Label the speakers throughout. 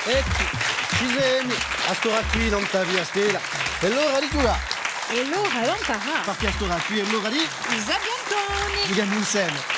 Speaker 1: E ci siamo, a stora qui non ta via stella. E l'ora di giocare.
Speaker 2: E l'ora non sarà.
Speaker 1: Perché a stora qui è l'ora di...
Speaker 2: Isabiantoni.
Speaker 1: Giochiamo insieme.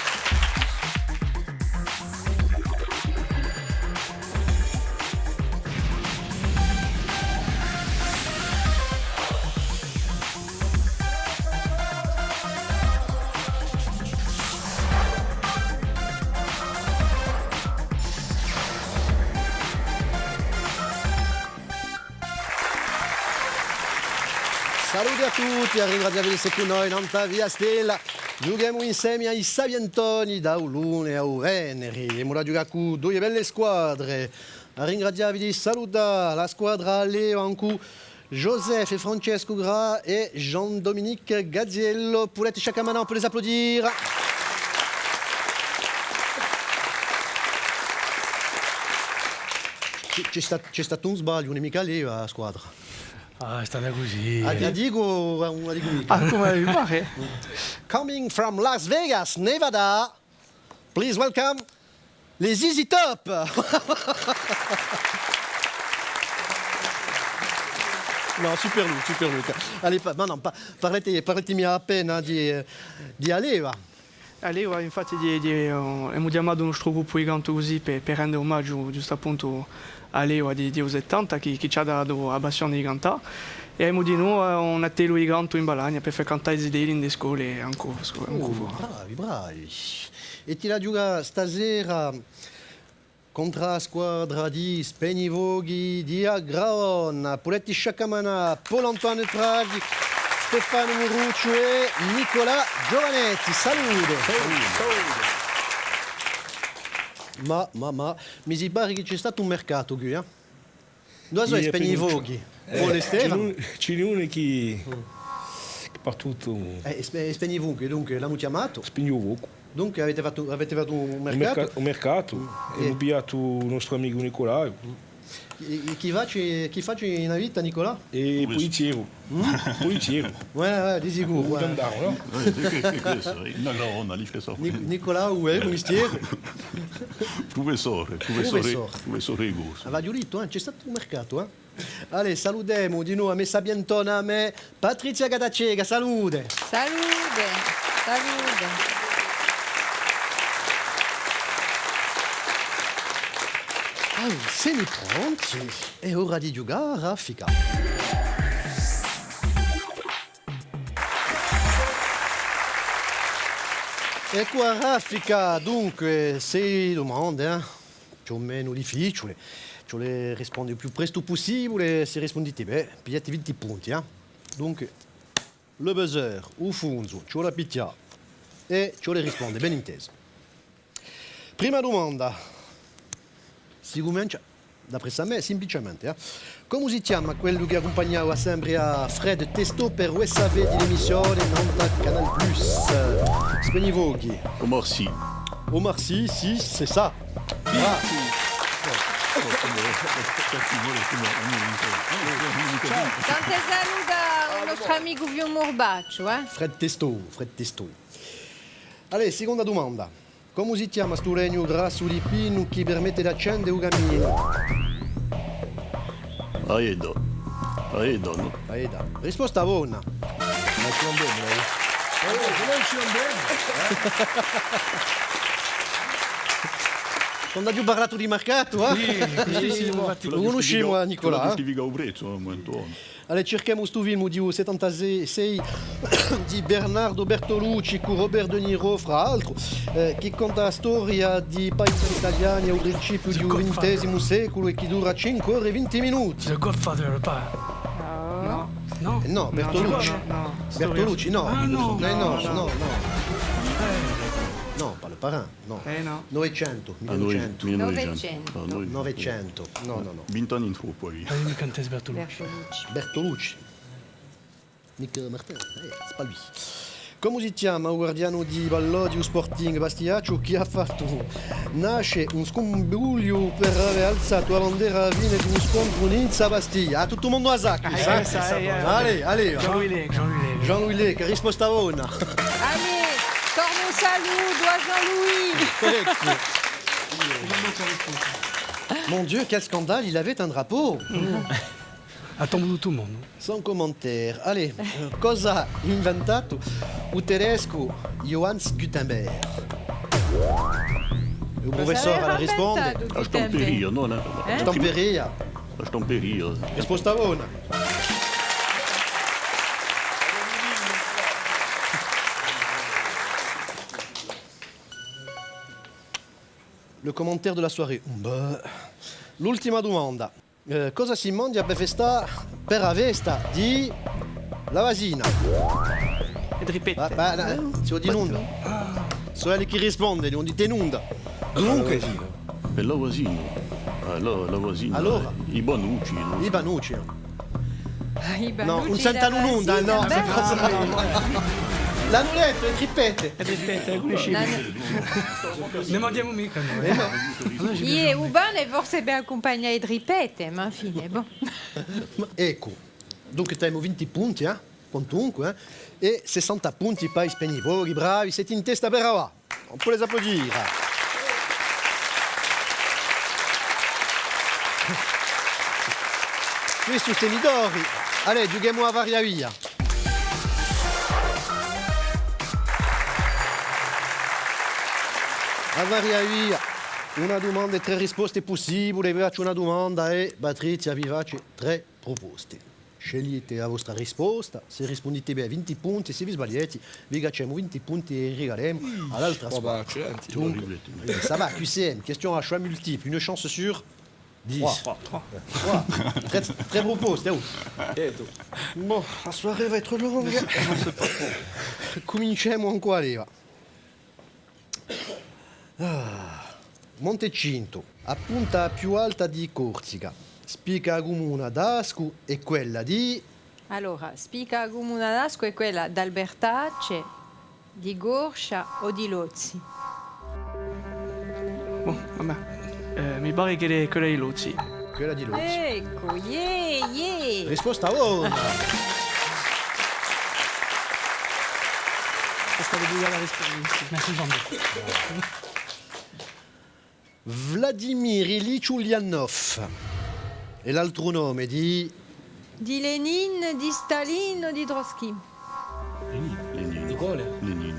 Speaker 1: Saluti a tutti, ringraziamo di essere con noi, non ta via stella. Giochiamo insieme ai Sabiantoni da Ulune a Veneri. E ora giochiamo con due belle squadre. Ringraziamo di salutare la squadra Leo Ancu, Joseph e Francesco Gra e Jean-Dominique Gaziello. Poulette Chacamanan, on peut les applaudir. C'è stato un sbaglio, un'amica Leo a squadra.
Speaker 3: Ah, è stata così.
Speaker 1: A dico o una dico mica?
Speaker 3: Ah, come vi pare?
Speaker 1: Coming from Las Vegas, Nevada, please welcome les Easy Top. No, super Luca. Allez, parletemi appena di Aleva.
Speaker 3: Allora, infatti abbiamo chiamato il nostro gruppo di canto così per rendere omaggio giusto appunto a Leo di 70 che ci ha dato la passione di cantare e abbiamo di noi un attello di canto in Balagna per far cantare i zideli in le scuole e ancora.
Speaker 1: Bravi. E ti la gioca stasera contro la squadra di Spegnivoghi, di Agraon, Poletti Sciacamana, Paul-Antoine Praghi, Stefano Muruccio e Nicola Giovanetti. Salute. Ma, mi si pare che c'è stato un mercato qui, eh? Dove sono Spegnivoghi? Vuole Stefano?
Speaker 4: C'è uno che partito.
Speaker 1: Spegnivoghi, dunque l'hanno chiamato?
Speaker 4: Spegnivoghi.
Speaker 1: Dunque avete fatto un mercato?
Speaker 4: Un mercato. Abbiamo pigliato il nostro amico Nicola.
Speaker 1: E chi faccio in vita, Nicola?
Speaker 4: E Polizziero.
Speaker 1: Ouais, di sicuro.
Speaker 4: No?
Speaker 1: Nicola, où è? Commistiere?
Speaker 5: Professore Egoso.
Speaker 1: Aveva detto, c'è stato un mercato, eh? Allez, salutiamo di nuovo a me Sabiantona, a me Patrizia Gatacega, salute.
Speaker 2: Salute.
Speaker 1: Allora, siamo pronti? È ora di giocare a raffica. E qua a raffica, dunque, 6 domande, più o meno difficili. Ce le rispondi il più presto possibile, se rispondete bene, pigliate 20 punti. Dunque, le buzzer, il funzo, ce la picchia e ce le risponde, ben inteso. Prima domanda. Si comincia, d'après me, semplicemente. Come si chiama quello che accompagnava sempre a Fred Testo per USAV di emissione Nanta Canal Plus? Spegnivoghi.
Speaker 5: Omar Sy.
Speaker 1: Omar Sy, sì, c'est ça.
Speaker 2: Tante saluta il nostro amico Vio Morbaccio, eh?
Speaker 1: Fred Testo. Allora, seconda domanda. Come si chiama sto regno grasso di pino che permette di accendere un cammino?
Speaker 5: Aedo.
Speaker 1: Aida. Risposta buona. Quando abbiamo parlato di mercato, lo conosciamo Nicola. Allora, cerchiamo sto film di 76 di Bernardo Bertolucci con Robert De Niro, fra l'altro, che conta la storia di paesani italiani al principio di un XX secolo e che dura 5 ore e 20 minuti.
Speaker 3: The Godfather, pa. No.
Speaker 1: No, Bertolucci.
Speaker 3: No.
Speaker 1: Bertolucci, no.
Speaker 3: Ah, no.
Speaker 1: No, pas le parrain, no.
Speaker 3: No.
Speaker 1: 900, 1900. 900. No.
Speaker 5: 20 anni in troppo lì.
Speaker 3: Fammi cantare Bertolucci.
Speaker 1: Bertolucci. Nick Martin, c'est pas lui. Come si chiama il guardiano di Ballodio Sporting Bastiaccio che ha fatto nasce un scombuglio per aver alzato la bandiera a fine di uno scontro Nizza-Bastiglia? Tutto il mondo a Zacchi, Allez. Jean-Louis Lec, risposta buona.
Speaker 2: Allez, torne un saluto a Jean-Louis.
Speaker 1: Ecco. Mon Dieu, quel scandale, il avait un drapeau.
Speaker 6: Ha tombato tutto il mondo.
Speaker 1: Sans commentaire. Allez, cosa ha inventato il tedesco Johannes Gutenberg? Il professore la risponde.
Speaker 5: La stamperia, no?
Speaker 1: Stamperia.
Speaker 5: La stamperia.
Speaker 1: Risposta buona. Le commentaire de la soirée. Bah, l'ultima domanda. Cosa si mangia per festa per la festa di la vasina?
Speaker 3: E drippette.
Speaker 1: Si vuol dire nunda. Sono quelli che risponde, non dite nunda. Dunque,
Speaker 5: E la vasina. La vasina.
Speaker 1: Allora?
Speaker 5: I banucci, no?
Speaker 1: i banucci.
Speaker 2: I
Speaker 1: No,
Speaker 2: banucci
Speaker 1: un
Speaker 2: da
Speaker 1: santa nunda,
Speaker 2: Vasina,
Speaker 1: no.
Speaker 2: beh,
Speaker 1: L'hanno detto, le trippette.
Speaker 3: E drippette, con i cibi.
Speaker 6: Ne mandiamo mica noi.
Speaker 2: Ie Ubane forse per accompagnare i drippette, ma infine, boh.
Speaker 1: Ecco, dunque abbiamo 20 punti, quantunque, e 60 punti per i spegnitori, bravi, siete in testa per là. On peut les applaudir. Qui sostenitori, allez, giochiamo a varia via. A varia via. Una domanda e 3 risposte possibili. Vi faccio una domanda e Patrizia vi faccio 3 proposte. Scegliete la vostra risposta. Se rispondete bene 20 punti, se vi sbagliate vi facciamo 20 punti e regaliamo all'altra squadra. Donc, ça va, QCM, question à choix multiple, une chance sur 10. 3. Très proposte, Bon, la soirée va être longue. Cominciamo ancora lì, va. Montecinto, a punta più alta di Corsica. Spica comuna d'Ascu e quella di...
Speaker 2: Allora, spica comune d'Asco è quella d'Albertace, di Gorscia o di Lozzi.
Speaker 3: Bon, vabbè. Mi pare che quella di Luzzi.
Speaker 1: Quella di Luzzi.
Speaker 2: Ecco, yeah.
Speaker 1: Risposta buona.
Speaker 3: È stata dura la risposta.
Speaker 6: Merci Jean-Luc.
Speaker 1: Vladimir Ilyich Ulyanov. E l'altro nome di...
Speaker 2: Di Lenin, di Stalin o di Trotsky?
Speaker 5: Lenin.
Speaker 4: Di quale?
Speaker 5: Lenin.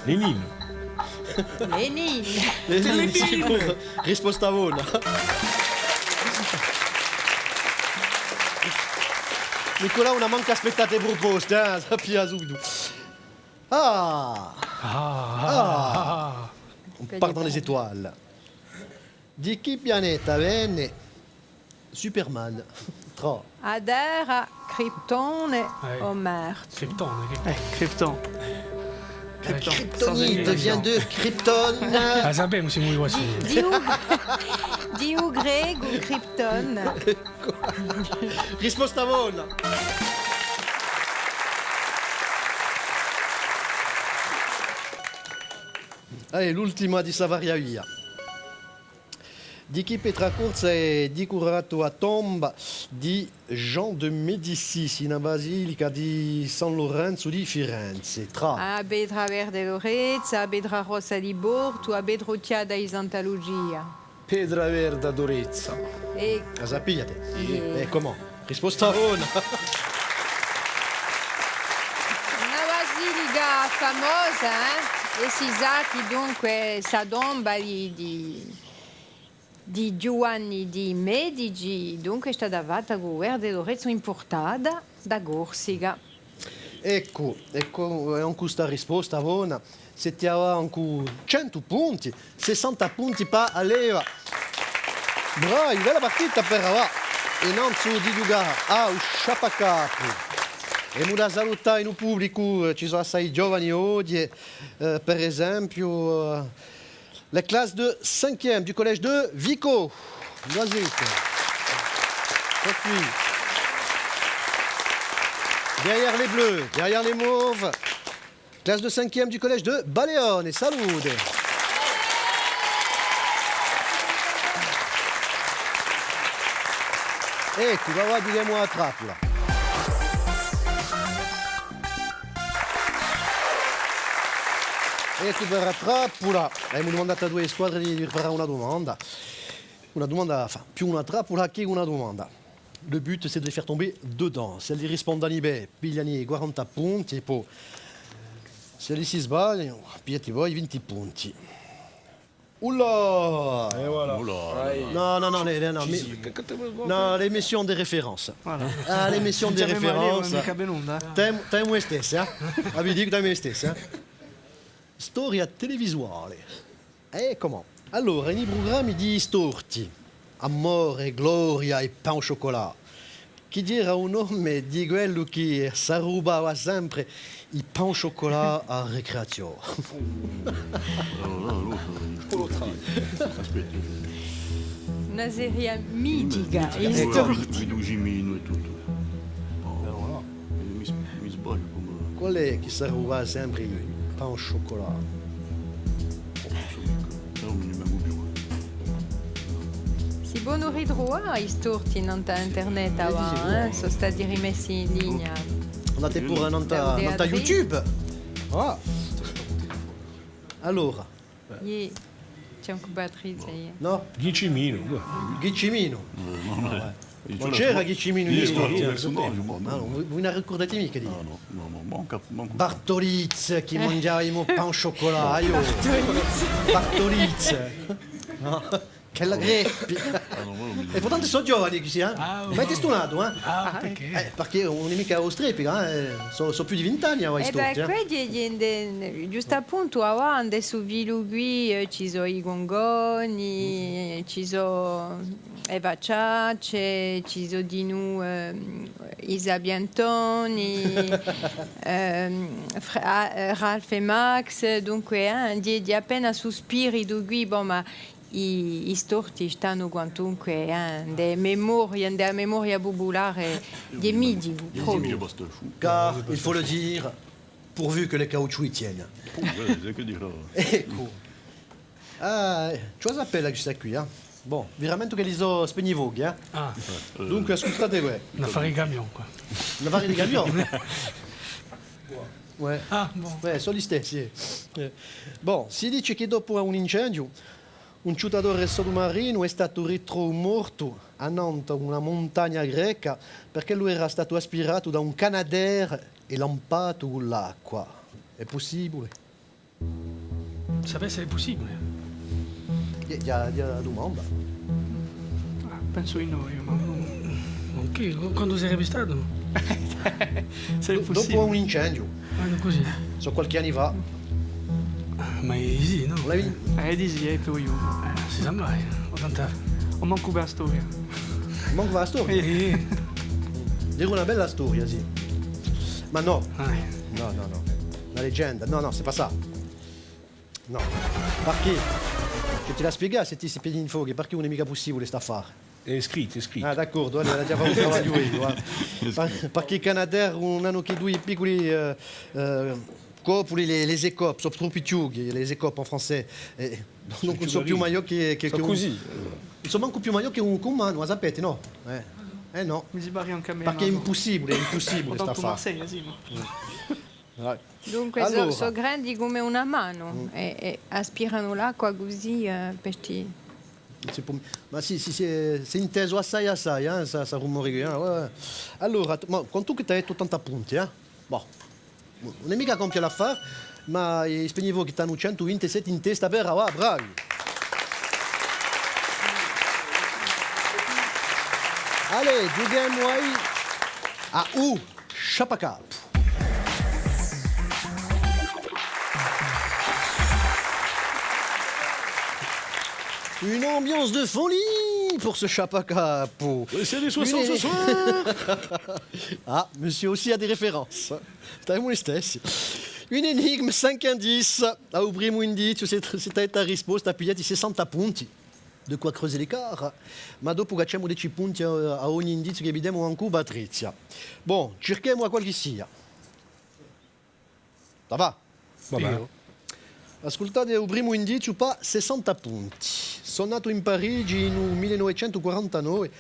Speaker 4: Lenin.
Speaker 2: Lenin.
Speaker 1: Sicuro. Risposta buona. Nicola, una manca aspettate proposte, sappia subito. On part dans les étoiles. Di chi pianeta venne Superman? 3.
Speaker 2: Adera, Kryptone o Marte.
Speaker 6: Krypton.
Speaker 3: Krypton.
Speaker 1: La kryptonite vient de Krypton.
Speaker 6: Ah, sappiamo, siamo i quasi.
Speaker 2: Diu grego Krypton.
Speaker 1: Risposta buona. Allez, l'ultima di Savaria via. Di chi Petra Corsa è decorato a tomba di Jean de Médicis in basilica di San Lorenzo di Firenze. 3.
Speaker 2: A Bedra Verde Lorezza, a Bedra Rossa di Bortu, a Bedrotiada di Santa Lucia.
Speaker 4: Pedra Verda d'Orezza.
Speaker 2: E
Speaker 1: La sappiate?
Speaker 2: Yeah.
Speaker 1: Comment? Risposta buona.
Speaker 2: una basilica famosa, E si sa che dunque sa tomba di Giovanni di Medici, dunque è stata fatta con Verde Lorezzo importata da Corsica.
Speaker 1: Ecco, con questa risposta buona, se ti avevamo 100 punti, 60 punti per Aleva. Bravi, bella partita per là. Innanzi di giocare a Sciapacapo. E mi da salutare in pubblico, ci sono assai giovani oggi, per esempio la classe de 5e du collège de Vico. Noisette. Derrière les bleus, derrière les mauves, classe de 5e du collège de Baleone. Salute. Ecco, va diremo a trappola. E tu per la trappola. Abbiamo domandato a due squadre di fare una domanda. Una domanda, enfin, più una trappola che una domanda. Le but, c'est de les faire tomber dedans. Se li rispondono bene, pigliano 40 punti, e poi se li si sbagliano, pigliati voi 20 punti. Oula!
Speaker 4: Et voilà.
Speaker 5: Oula.
Speaker 1: Non, non, non, no, l'émission de référence.
Speaker 3: Voilà.
Speaker 1: Ah, l'émission de
Speaker 3: Diciamo male, non
Speaker 1: référence.
Speaker 3: mica benunda.
Speaker 1: Te me stessa, vi dico te me stessa. Storia televisuale. Come? Allora, nei programmi di storti, amore, gloria e pain au chocolat, chi era un nome di quello che s'arrubava sempre il pain au chocolat a ricreazione.
Speaker 5: Aspetta.
Speaker 2: Una serie mitica,
Speaker 5: Ecco,
Speaker 2: istorti.
Speaker 5: vedo Gimino e tutto. Mi sbaglio come...
Speaker 1: Qual è che s'arrubava sempre il pain au chocolat?
Speaker 5: Non mi rimango più.
Speaker 2: Si buono ritrovare istorti in internet, sono stati rimessi in linea.
Speaker 1: Andate pure nanta YouTube. Ah. Allora,
Speaker 2: C'è un Patrizia.
Speaker 1: no?
Speaker 4: Ghicimino.
Speaker 1: Ghicimino. Non c'era Ghicimino in storia. Ah, no, voi non ricordate mica di
Speaker 5: No, manca.
Speaker 1: Bartolizzi che mangiava il pain au chocolat. Bartolizzi. No? Che la greppi. E portanto sono giovani che sia. Ma è stunato, eh?
Speaker 6: Ah, perché?
Speaker 1: Perché un'amica austriaca, sono più di 20 anni a
Speaker 2: E beh,
Speaker 1: storia.
Speaker 2: giusto appunto, avanti su Vilugui ci sono i gongoni, ci sono Eva Ciace, ci sono di noi Isa Biantoni, Ralph e Max, dunque di appena sospiri di qui, bon, ma i storti stanno quantunque della memoria popolare di midi.
Speaker 1: Car, il faut le dire, pourvu que les caoutchoucs y tiennent.
Speaker 5: C'est che dirò.
Speaker 1: Ecco. Cosa appella questa qui, eh? Bon, vi rammento che li so spegnivoghi, eh?
Speaker 6: Ah,
Speaker 1: Dunque, ascoltate voi.
Speaker 6: un affare di camion, quoi.
Speaker 1: La varia di camion. Ouais.
Speaker 6: Ah, bon.
Speaker 1: Ouais, sono gli stessi. Bon, si dice che dopo un incendio un ciutatore sottomarino è stato ritrovato morto a Nantes, una montagna greca, perché lui era stato aspirato da un Canadair e lampato con l'acqua. È possibile?
Speaker 6: Sapesse se è possibile.
Speaker 1: Gli ha domanda.
Speaker 3: Penso di no, io, ma
Speaker 6: Ok, quando sarebbe stato?
Speaker 3: se è
Speaker 1: Dopo
Speaker 3: possibile.
Speaker 1: un incendio,
Speaker 6: Così.
Speaker 1: so qualche anni fa.
Speaker 6: Ma sì, no?
Speaker 1: Non l'hai
Speaker 3: Di sì, più io.
Speaker 6: Si sa mai, 80.
Speaker 3: Ho manco la storia.
Speaker 1: manco la storia? Dire una bella storia, sì. Ma no, no. La leggenda. No, c'est pas ça. No. Perché? Che te la spiega se ti si piedi in fuoco, perché non è mica possibile sta a fare.
Speaker 4: È scritto.
Speaker 1: Ah, d'accordo, allora l'ha già fatto un travaglio io. Perché i Canadair non hanno che due piccoli copuli, les écopes, sono troppo piccoli, les écopes en français. Non sono più meglio che
Speaker 4: Sono così.
Speaker 1: Sono manco più meglio che un comando, ma sapete, no? No.
Speaker 3: Mi sbagli anche a me.
Speaker 1: Perché è
Speaker 3: no?
Speaker 1: impossibile
Speaker 3: Ho
Speaker 1: sta a
Speaker 3: tanto
Speaker 1: fare.
Speaker 3: Marsiglia, sì, ma...
Speaker 2: Dunque
Speaker 1: Allora.
Speaker 2: sono grandi come una mano e aspirano l'acqua così per
Speaker 1: Ma sì, si è inteso assai, sa rumore che... Allora, ma con tu che ti hai detto 80 punti, Boh, non è mica compia l'affare, ma spegnevo che ti hanno 127 in testa per bravi. Allez, giochiamo a Chapacap. Une ambiance de folie pour ce Chapacapo.
Speaker 5: C'est les 60 ce soir.
Speaker 1: Ah, monsieur aussi a des références. Stai mo stessi. Une énigme 5 indices. A ouvrir un indizio, se stai a risposta, pigliati 60 punti. De quoi creuser l'écart. Ma dopo facciamo 10 punti a ogni indizio che vediamo anche Patrizia. Bon, cerchiamo a qualche sia. Ça va?
Speaker 4: Vabbè.
Speaker 1: Ascoltate il primo indizio per 60 punti. Sono nato in Parigi nel 1949.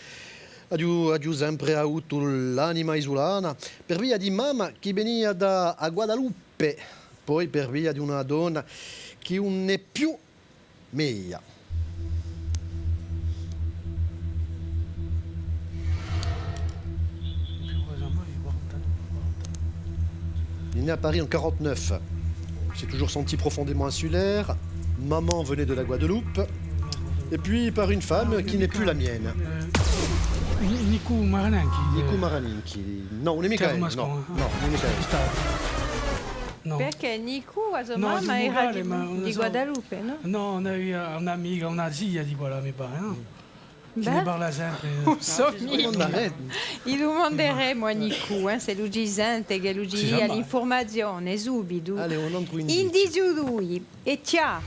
Speaker 1: Ho sempre avuto l'anima isolana per via di mamma che veniva da Guadalupe, poi per via di una donna che non è più mia. Il est né à Paris en 49. Il s'est toujours senti profondément insulaire. Maman venait de la Guadeloupe. Et puis par une femme qui n'est plus la mienne.
Speaker 6: Nico Marananchi.
Speaker 1: Nico Maraninchi. Non, non è mica
Speaker 6: Terzo
Speaker 1: no,
Speaker 6: mascolo,
Speaker 1: no, non è mica
Speaker 6: No.
Speaker 2: Perché Nico, a sua
Speaker 6: No,
Speaker 2: mamma
Speaker 6: di
Speaker 2: era
Speaker 6: Mugale, ma non
Speaker 2: di
Speaker 6: so.
Speaker 2: Guadalupe, no?
Speaker 6: No, noi un'amica, una zia di quella, mi pare, no? Che ne
Speaker 2: Beh,
Speaker 6: parla sempre.
Speaker 1: Non arrête.
Speaker 2: gli domanderemo a Nico, se lui sente che lui
Speaker 6: Si sa
Speaker 2: dia
Speaker 6: mai.
Speaker 2: l'informazione subito.
Speaker 1: Allez, on entre une
Speaker 2: Indizio lui è chiaro,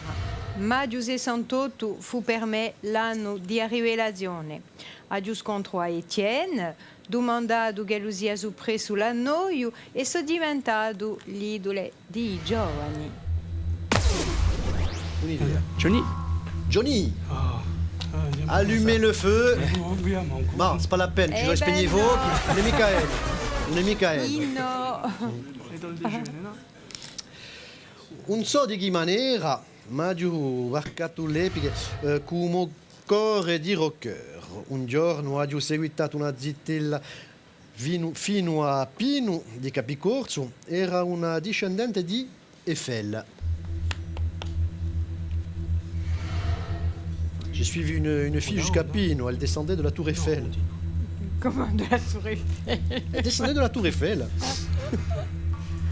Speaker 2: maggio 68 fu per me l'anno di rivelazione. A scontro a Etienne, domandato che lui sia preso l'annoio e sono diventato l'idolo dei giovani.
Speaker 1: un'idea.
Speaker 3: Johnny.
Speaker 1: Johnny, allumez le feu. Non, c'est pas la peine, tu
Speaker 2: Eh
Speaker 1: dois
Speaker 2: ben
Speaker 1: spegner
Speaker 2: no.
Speaker 1: fuoco. Non è Michael. Non è Michael.
Speaker 2: Inno.
Speaker 3: Idole de jeune, no?
Speaker 1: Non so di che maniera, ma giù varcato l'epiche come cuore di rocker. Un giorno ho seguitato una zittella fino a Pino di Capicorso. Era una discendente di Eiffel. J'ai suivi une fille jusqu'à Pino. Elle descendait de la tour Eiffel.
Speaker 2: Comment de la Tour Eiffel?
Speaker 1: Elle descendait de la tour Eiffel.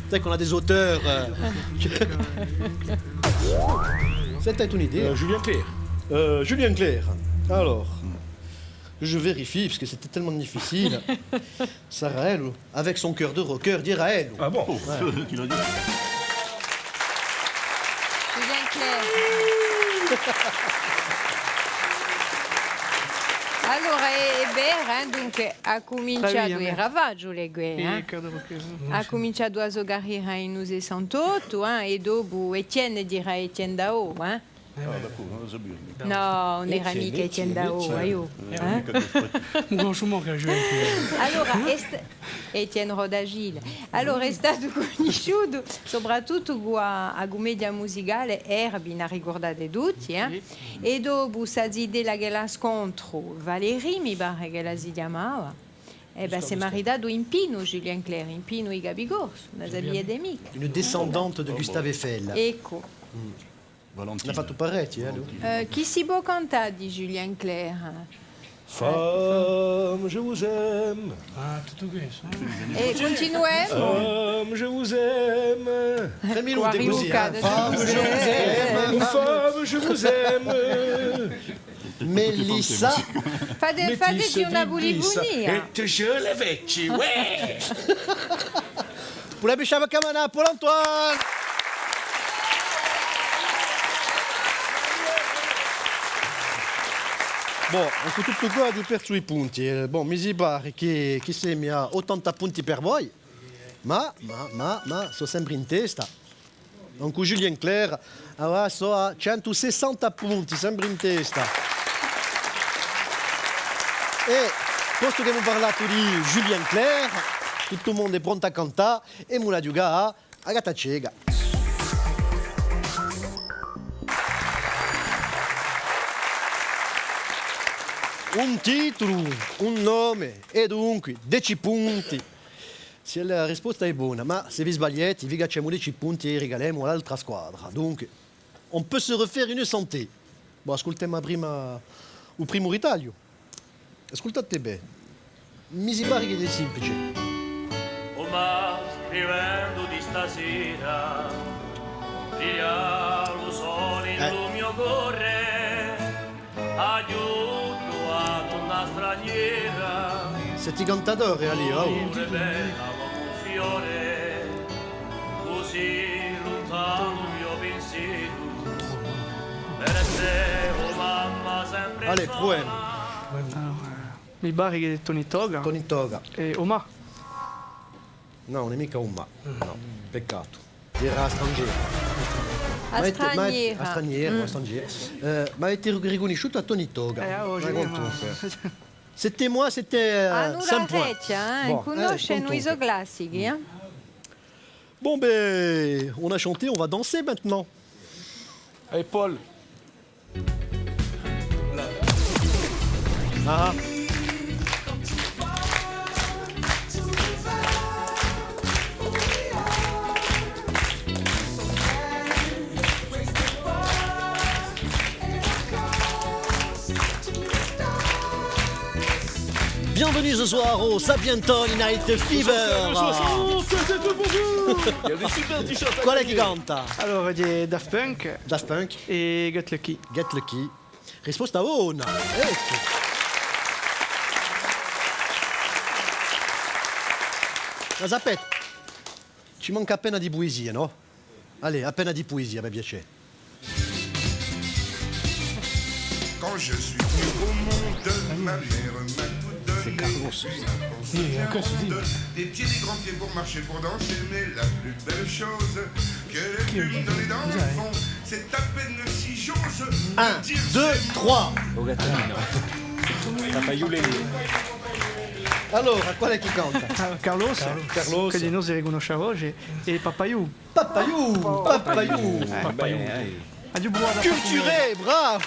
Speaker 1: C'est qu'on a des auteurs. C'était une idée.
Speaker 4: Julien Clerc.
Speaker 1: Julien Clerc. Alors, je vérifie, parce que c'était tellement difficile. Sarah El, avec son cœur de rocker, dira elle.
Speaker 4: Ah bon?
Speaker 5: Oh, qui l'a dit.
Speaker 2: Julien Clerc. Allora, è vero, dunque ha cominciato il ravaggio le guerre.
Speaker 3: E cade rockese.
Speaker 2: Ha cominciato a giocare in 68 e dopo Etienne dirà Etienne Dao.
Speaker 5: Ah, d'accord, non lo sapevo.
Speaker 2: No, non era mica Etienne Dao. Io.
Speaker 5: Mica che-
Speaker 6: Un conosciumo che gioca.
Speaker 2: Allora, Etienne Rodagile. Allora, è stato conosciuto soprattutto a commedia musicale Erbi, ne ricordate tutti, e dopo sa idea che la scontro Valérie, mi pare che la si chiamava. E beh, si è maritato in Pino, Julien Clerc, in Pino i Capigorso, una sabia di mica.
Speaker 1: Une descendante de Gustave Eiffel.
Speaker 2: Ecco.
Speaker 1: On
Speaker 5: Valentina.
Speaker 1: a fatto parecchi, lui.
Speaker 2: Chi si può cantare di Julien Clerc?
Speaker 4: Femme, je vous aime.
Speaker 6: Ah, tutto questo.
Speaker 2: E continuiamo?
Speaker 4: Femme, je vous aime.
Speaker 1: 3 minuti così,
Speaker 2: Guarda,
Speaker 1: Femme,
Speaker 2: je
Speaker 1: je
Speaker 2: vous
Speaker 1: vous aime.
Speaker 4: Femme, je vous aime.
Speaker 1: Melissa.
Speaker 2: Fateci una bulibunia.
Speaker 4: Et toujours le vecchi, ouais.
Speaker 1: Pour la Bichava Camana, Paul Antoine. Bon, ecco tutto qua di per sui punti. Bon, mi si pare che mi ha 80 punti per voi, ma sono sempre in testa. Anche Julien Clerc so a 160 punti, sempre in testa. E posto che abbiamo parlato di Julien Clerc, tutto il mondo è pronto a cantare e me la giocare a gatta cieca. Un titolo, un nome e dunque 10 punti. Se la risposta è buona, ma se vi sbagliate, vi gacciamo 10 punti e regaliamo all'altra squadra. Dunque, on peut se refaire une santé. Bon, ascoltiamo prima il primo ritaglio. Ascoltate bene. Mi si pare che è semplice.
Speaker 7: Oh, ma scrivendo di stasera, brilla lo sole in mio cuore, aiuto a donna straniera,
Speaker 1: Siete cantatori lì, oh.
Speaker 7: pure bella come un fiore, così lontano il mio pensiero, per te, oh mamma, sempre
Speaker 1: Allez,
Speaker 7: sola.
Speaker 1: poema.
Speaker 3: Mi pare che è Tony Toga.
Speaker 1: Tony Toga.
Speaker 3: E Oma.
Speaker 1: No, non è mica un ma. No, peccato. Era straniero.
Speaker 2: A straniera.
Speaker 1: A straniero, a straniero. Ma avete riconosciuto a Tony Toga.
Speaker 3: Oggi
Speaker 1: C'était moi, c'était
Speaker 2: Ah, non
Speaker 1: 5
Speaker 2: la
Speaker 1: points.
Speaker 2: reccia,
Speaker 1: Bon,
Speaker 2: conosce
Speaker 1: contunque.
Speaker 2: noi classici,
Speaker 1: Bon, ben, on a chanté, on va danser maintenant.
Speaker 4: Allez, Paul.
Speaker 1: Ah. Bienvenue ce soir au Sapienton Night Fever.
Speaker 4: Il y a des super t-shirts.
Speaker 1: Qual è che canta?
Speaker 3: Alors, di Daft Punk
Speaker 1: Daft Punk,
Speaker 3: e Get Lucky.
Speaker 1: Get Lucky. Risposta buona. Ecco. Ma sapete, ci manca appena di poesia, no? Allez, appena di poesia, per piacere.
Speaker 8: Quand je suis venu au monde, ma mère m'a tout donné.
Speaker 6: Sì, anche così.
Speaker 8: Des pieds, des grands pieds pour marcher, pour danser, mais la plus belle chose que les plumes dans les dents font, c'est à peine si j'ose
Speaker 1: 1,
Speaker 8: dire
Speaker 1: 2, 3. Allora, qual è che canta?
Speaker 3: Carlos, che di noi si riconosciamo oggi, e Papayou.
Speaker 1: Papayou, Papayou.
Speaker 3: Adieu, buona.
Speaker 1: Culturé, bravo.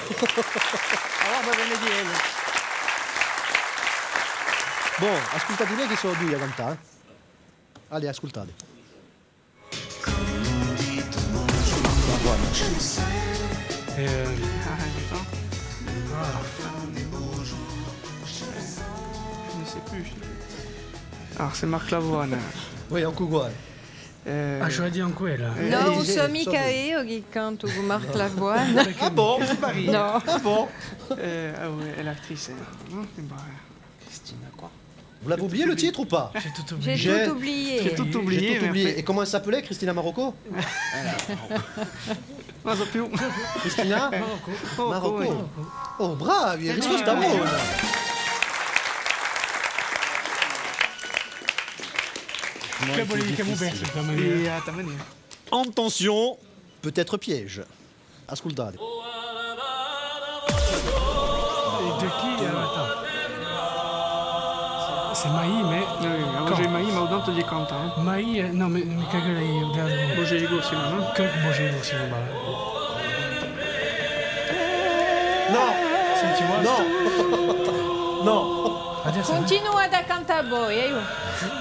Speaker 1: Bon, ascoltate bene che sono due a cantare. Allez, ascoltate.
Speaker 3: Je ne sais plus. Alors, c'est Marc Lavoine.
Speaker 1: Oui, anche uguale.
Speaker 6: Ah, je l'ai dit en quella.
Speaker 2: No,
Speaker 1: sì,
Speaker 2: sono mica
Speaker 1: sì.
Speaker 2: io che canto con Marc Lavoine.
Speaker 1: Ah bon?
Speaker 2: No.
Speaker 1: Ah bon?
Speaker 3: Ah ouais, et l'actrice.
Speaker 1: Vous l'avez oublié le titre ou pas?
Speaker 6: J'ai tout
Speaker 2: J'ai
Speaker 6: oublié.
Speaker 2: tout oublié.
Speaker 3: J'ai tout oublié.
Speaker 1: J'ai tout oublié. Et comment elle s'appelait, Christina Marocco?
Speaker 3: Non so più.
Speaker 1: Christina?
Speaker 3: Oh,
Speaker 1: Marocco.
Speaker 3: oui.
Speaker 1: Oh, bravi, risposta buona.
Speaker 6: Che volevi che muovessi per me?
Speaker 3: Et à ta manière.
Speaker 1: Attention, peut-être piège. Ascoltate.
Speaker 6: Et de qui attends. C'est Maï, mais.
Speaker 3: Oggi Maï ma udonto di canta.
Speaker 6: Maï, no, mi cagherei un teatro.
Speaker 3: Bože Igor Sima, no?
Speaker 6: Che boževo si non va.
Speaker 1: Non,
Speaker 6: Senti, vuoi?
Speaker 1: non, non.
Speaker 6: Adesso.
Speaker 2: Continua a cantare voi, io.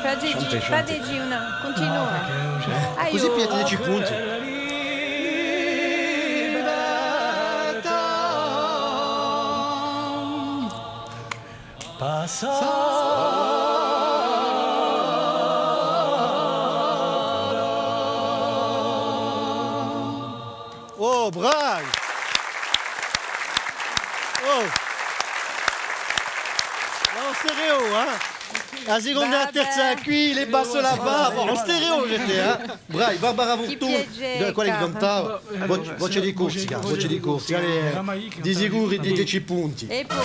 Speaker 2: Fateci una. Continua.
Speaker 1: Così pigliate 10 punti. Oh, bravi! Oh! Là, en stéréo, hein? La seconda e la terza qui, le basso là-bas. Bon, en stéréo j'étais, hein? Bravi, Barbara Vurtung.
Speaker 2: piegge,
Speaker 1: Qual è che
Speaker 2: cara.
Speaker 1: cantava? Voce di corsi, voce di corsi. Di sicuro di 10 punti.
Speaker 2: E poi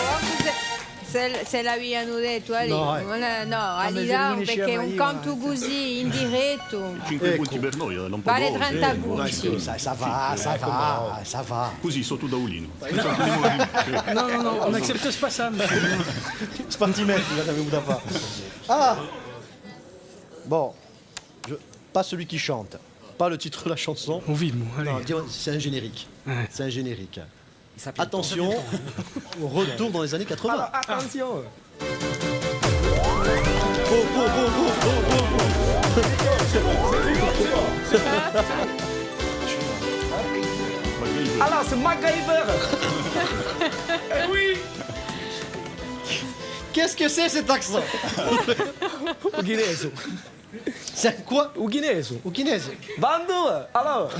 Speaker 2: se l'avevano detto lì,
Speaker 1: No,
Speaker 2: no, allora perché un canto così in diretto
Speaker 5: 5
Speaker 1: Ecco.
Speaker 5: punti per noi, non
Speaker 2: vale
Speaker 5: poco.
Speaker 2: 30
Speaker 1: No,
Speaker 2: punti.
Speaker 1: scusa, ça va, ça va, ça va.
Speaker 5: Così sotto da Ulino.
Speaker 6: Non, non, non, on n'accepte pas ça, monsieur.
Speaker 1: Spartimenti, là, t'avais à pas. Ah! Bon, pas celui qui chante, pas le titre de la chanson.
Speaker 6: On vide, moi.
Speaker 1: Non,
Speaker 6: Allez.
Speaker 1: c'est un générique.
Speaker 6: Ouais.
Speaker 1: C'est un générique. Attention, on retourne dans les années 80.
Speaker 3: Attention. Alors, c'est MacGyver.
Speaker 1: Qu'est-ce que c'est cet accent?
Speaker 3: O guineso.
Speaker 1: C'est quoi?
Speaker 3: O guineso.
Speaker 1: Au Guinéen.
Speaker 3: Bando. Alors.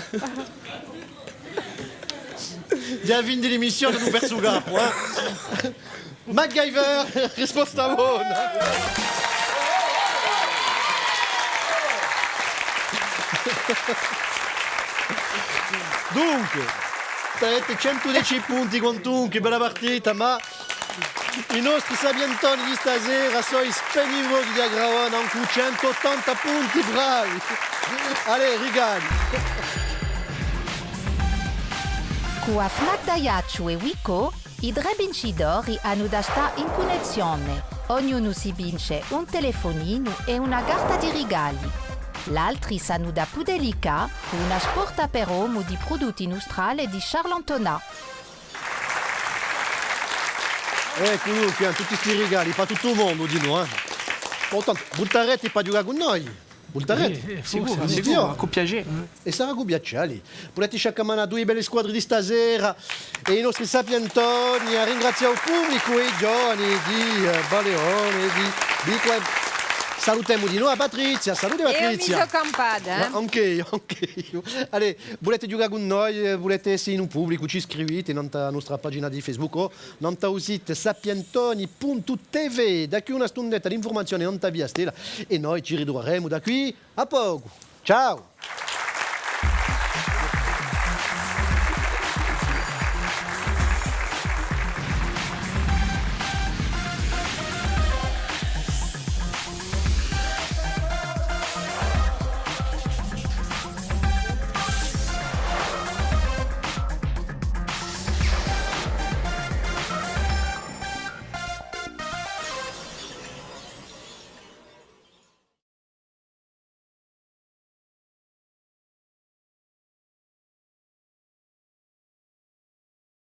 Speaker 1: Già vinto l'emissione di Umberto Gappo, eh? MacGyver, risposta buona. Dunque, avete 110 punti quantunque, bella partita, ma i nostri sabientoni di stasera sono spegnitori di Agravana, con 180 punti, bravi. Allez, rigali.
Speaker 9: Cu Aflac Daiacciu e Wico, i tre vincitori hanno da stare in connessione. Ognuno si vince un telefonino e una carta di regali. L'altri sanno da Pudelica, una sporta per uomo di prodotti industriali di Charlantona.
Speaker 1: Ecco Luca, tutti questi regali per tutto il mondo di noi. Portanto, Bultaretti per giocare con noi. Bultaretti?
Speaker 3: Sicuro,
Speaker 1: Sì,
Speaker 3: sicuro,
Speaker 1: sì.
Speaker 3: con piacere.
Speaker 1: E sarà con piacere. Volete sciacamare due belle squadre di stasera e i nostri sapientoni a ringraziare il pubblico e i giovani di Baleone, di salutiamo di noi a Patrizia, salute
Speaker 2: E io mi
Speaker 1: Patrizia.
Speaker 2: sono campata,
Speaker 1: Ma anche io. Allora, volete giocare con noi, volete essere in un pubblico, ci iscrivete nella nostra pagina di Facebook o nel sito sapientoni.tv. Da qui una stundetta di informazione non via stella e noi ci ritroveremo da qui a poco. Ciao!